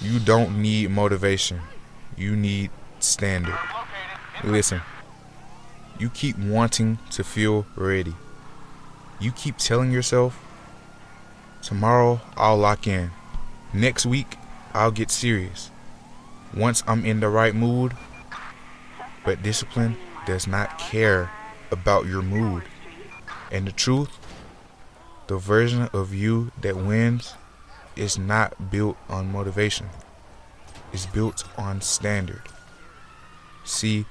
You don't need motivation. You need standard. Listen, you keep wanting to feel ready. You keep telling yourself, tomorrow I'll lock in. Next week I'll get serious. Once I'm in the right mood. But discipline does not care about your mood. And the truth, the version of you that wins is not built on motivation. It's built on standard. See,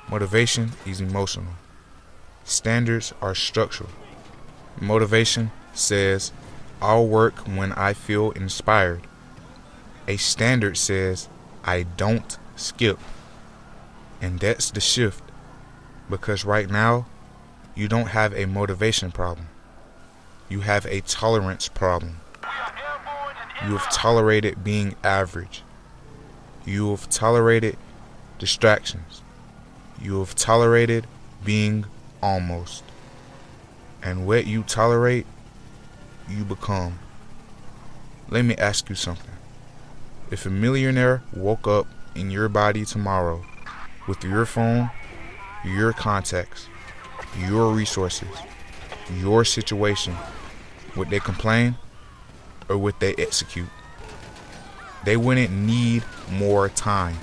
motivation is emotional. Standards are structural. Motivation says, I'll work when I feel inspired. A standard says, I don't skip. And that's the shift. Because right now, you don't have a motivation problem. You have a tolerance problem. You have tolerated being average. You have tolerated distractions. You have tolerated being almost. And what you tolerate, you become. Let me ask you something. If a millionaire woke up in your body tomorrow with your phone, your contacts, your resources, your situation, would they complain or would they execute? They wouldn't need more time.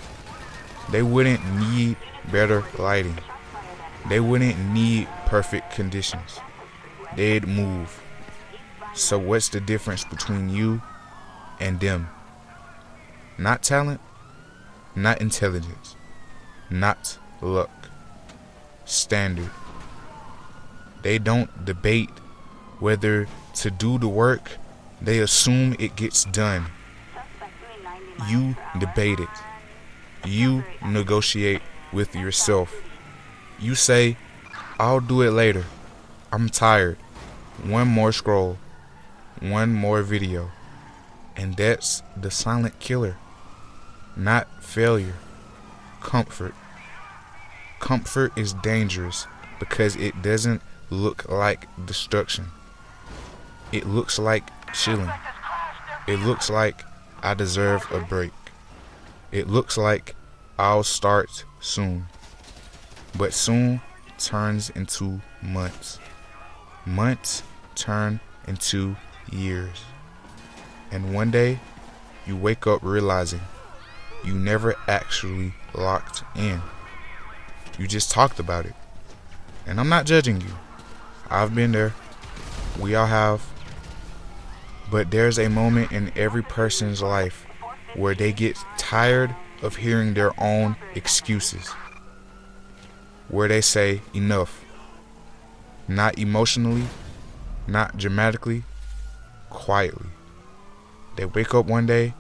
They wouldn't need better lighting. They wouldn't need perfect conditions. They'd move. So what's the difference between you and them? Not talent, not intelligence, not luck. Standard. They don't debate whether to do the work. They assume it gets done. You debate it. You negotiate with yourself. You say, I'll do it later. I'm tired. One more scroll. One more video. And that's the silent killer. Not failure. Comfort. Comfort is dangerous because it doesn't look like destruction. It looks like chilling. It looks like I deserve a break. It looks like I'll start soon. But soon turns into months. Months turn into years. And one day, you wake up realizing you never actually locked in. You just talked about it. And I'm not judging you. I've been there. We all have. But there's a moment in every person's life where they get tired of hearing their own excuses. Where they say enough. Not emotionally, not dramatically, quietly. They wake up one day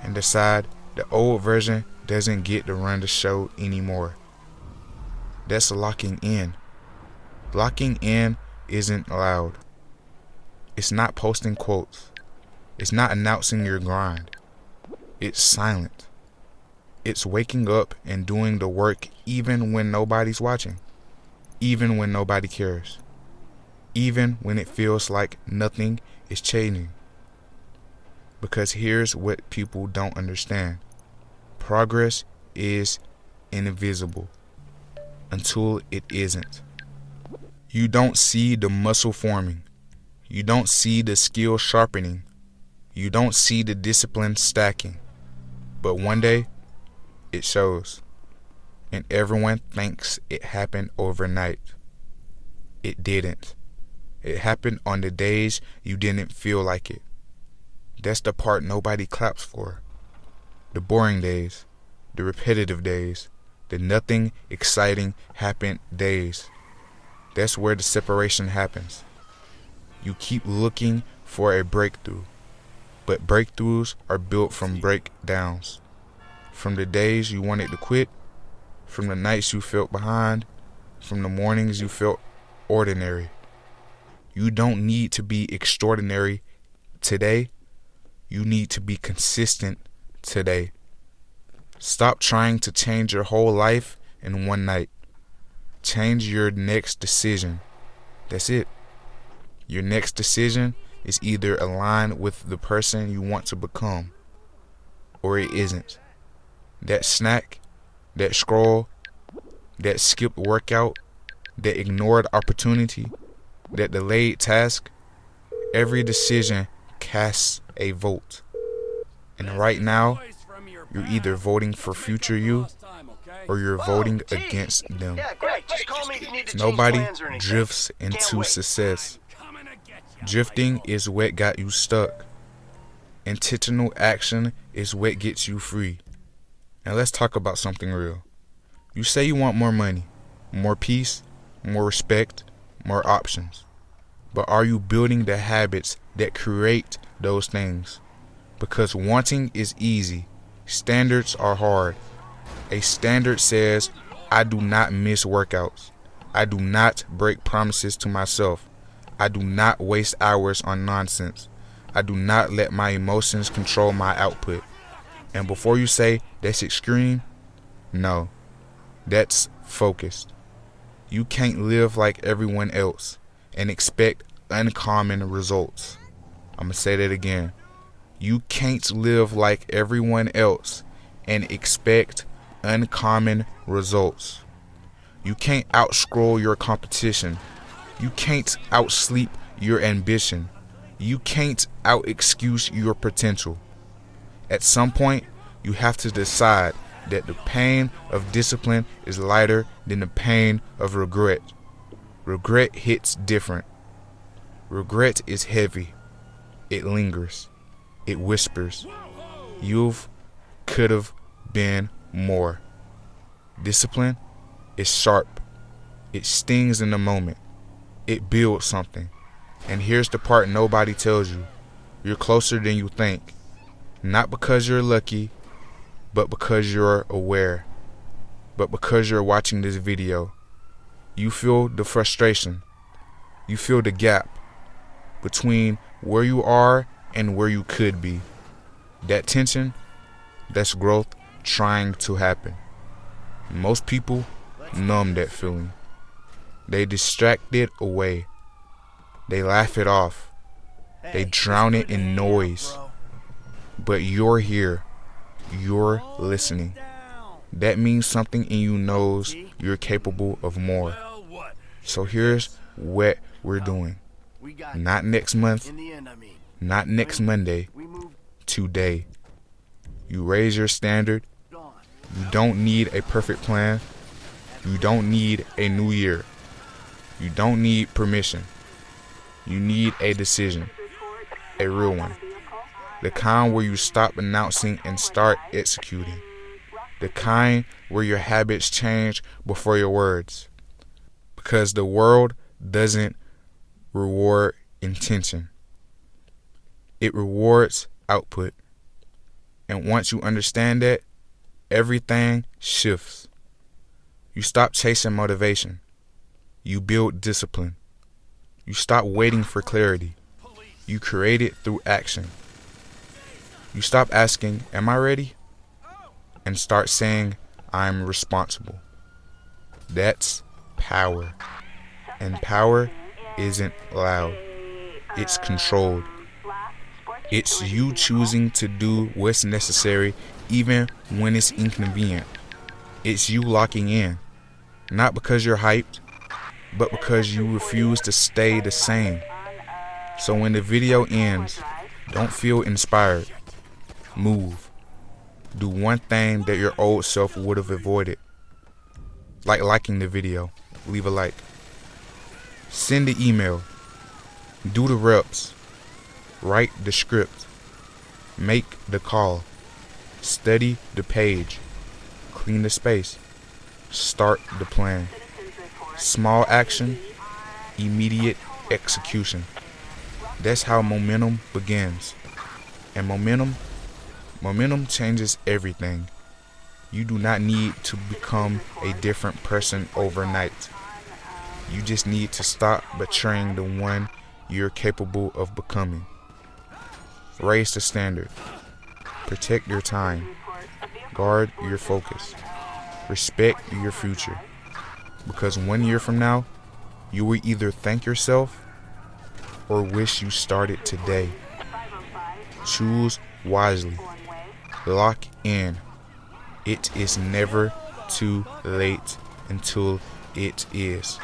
and decide the old version doesn't get to run the show anymore. That's locking in. Locking in isn't loud. It's not posting quotes. It's not announcing your grind. It's silent. It's waking up and doing the work even when nobody's watching. Even when nobody cares. Even when it feels like nothing is changing. Because here's what people don't understand. Progress is invisible until it isn't. You don't see the muscle forming. You don't see the skill sharpening. You don't see the discipline stacking. But one day, it shows. And everyone thinks it happened overnight. It didn't. It happened on the days you didn't feel like it. That's the part nobody claps for. The boring days, the repetitive days, the nothing exciting happened days. That's where the separation happens. You keep looking for a breakthrough, but breakthroughs are built from breakdowns. From the days you wanted to quit, from the nights you felt behind, from the mornings you felt ordinary. You don't need to be extraordinary today. You need to be consistent today. Stop trying to change your whole life in one night. Change your next decision. That's it. Your next decision is either aligned with the person you want to become or it isn't. That snack, that scroll, that skipped workout, that ignored opportunity, that delayed task, every decision casts a vote. And right now, you're either voting for future you or you're voting against them. Yeah, great. Just call me if you need to change Nobody plans or anything. drifts Can't into wait. success. Drifting is what got you stuck. Intentional action is what gets you free. Now let's talk about something real. You say you want more money, more peace, more respect, more options. But are you building the habits that create those things? Because wanting is easy. Standards are hard. A standard says, I do not miss workouts. I do not break promises to myself. I do not waste hours on nonsense. I do not let my emotions control my output. And before you say that's extreme, no, that's focused. You can't live like everyone else and expect uncommon results. I'm going to say that again. You can't live like everyone else and expect uncommon results. You can't outscroll your competition. You can't outsleep your ambition. You can't out-excuse your potential. At some point, you have to decide that the pain of discipline is lighter than the pain of regret. Regret hits different. Regret is heavy. It lingers. It whispers. You've could have been more. Discipline is sharp. It stings in the moment. It builds something. And here's the part nobody tells you. You're closer than you think. Not because you're lucky, but because you're aware. But because you're watching this video. You feel the frustration. You feel the gap between where you are and where you could be. That tension, that's growth trying to happen. Most people numb that feeling. They distract it away. They laugh it off. They drown it in noise. But you're here. You're listening. That means something in you knows you're capable of more. So here's what we're doing. Not next month, not next Monday, today. You raise your standard. You don't need a perfect plan. You don't need a new year. You don't need permission. You need a decision. A real one. The kind where you stop announcing and start executing. The kind where your habits change before your words. Because the world doesn't reward intention. It rewards output. And once you understand that, everything shifts. You stop chasing motivation. You build discipline. You stop waiting for clarity. You create it through action. You stop asking, am I ready? And start saying, I'm responsible. That's power. And power isn't loud. It's controlled. It's you choosing to do what's necessary even when it's inconvenient. It's you locking in. Not because you're hyped, but because you refuse to stay the same. So when the video ends, don't feel inspired. Move. Do one thing that your old self would have avoided. Like liking the video. Leave a like. Send the email. Do the reps. Write the script. Make the call. Study the page. Clean the space. Start the plan. Small action, immediate execution. That's how momentum begins. And momentum changes everything. You do not need to become a different person overnight. You just need to stop betraying the one you're capable of becoming. Raise the standard. Protect your time. Guard your focus. Respect your future. Because 1 year from now, you will either thank yourself or wish you started today. Choose wisely. Lock in. It is never too late until it is.